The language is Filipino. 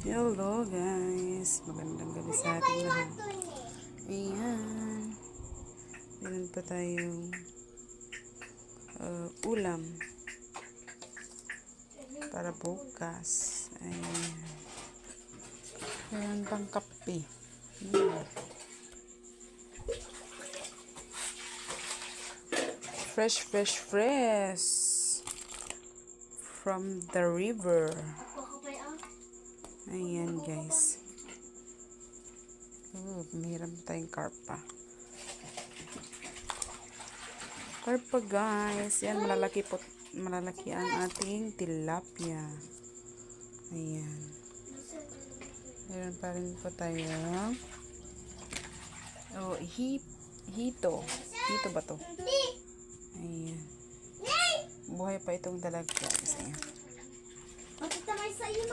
Hello guys, magandang gabi sa ating lahat. Ayan, meron pa tayong ulam para bukas. Ayan, meron pang kape. Fresh from the river. Ayan guys. Meron tayong karpa. Karpa guys. Yan, malalaki ang ating tilapia. Ayan. Meron pa rin po tayong hito. Hito ba to? Ayan. Buhay pa itong dalaga guys. Ayan.